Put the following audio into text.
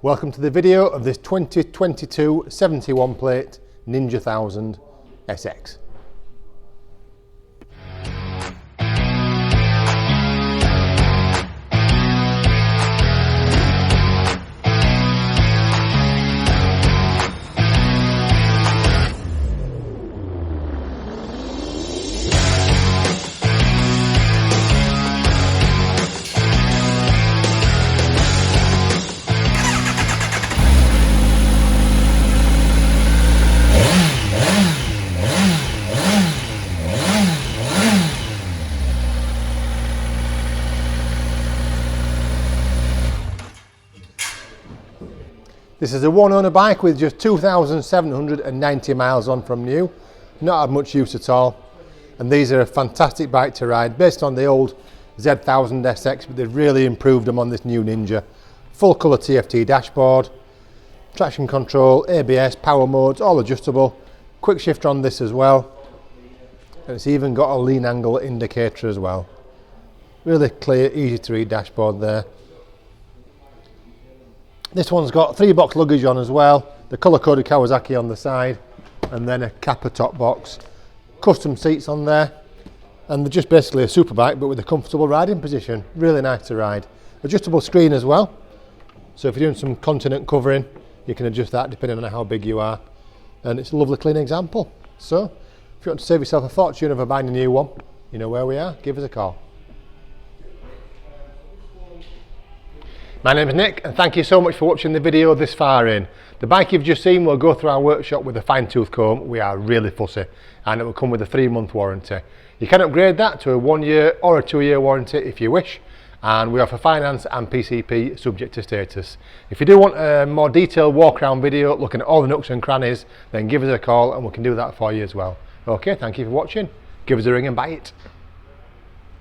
Welcome to the video of this 2022 71 plate Ninja 1000 SX. This is a one owner bike with just 2,790 miles on from new, not had much use at all, and these are a fantastic bike to ride based on the old Z1000 SX, but they've really improved them on this new Ninja. Full colour TFT dashboard, traction control, ABS, power modes, all adjustable, quick shifter on this as well, and it's even got a lean angle indicator as well. Really clear, easy to read dashboard there. This one's got 3-box luggage on as well, the colour-coded Kawasaki on the side, and then a Kappa top box. Custom seats on there, and they're just basically a super bike but with a comfortable riding position. Really nice to ride. Adjustable screen as well, so if you're doing some continent covering, you can adjust that depending on how big you are. And it's a lovely clean example. So, if you want to save yourself a fortune over buying a new one, you know where we are, give us a call. My name is Nick, and thank you so much for watching the video this far in. The bike you've just seen will go through our workshop with a fine-tooth comb. We are really fussy, and it will come with a 3-month warranty. You can upgrade that to a 1-year or a 2-year warranty if you wish, and we offer finance and PCP subject to status. If you do want a more detailed walk-around video looking at all the nooks and crannies, then give us a call and we can do that for you as well. Okay, thank you for watching. Give us a ring and buy it.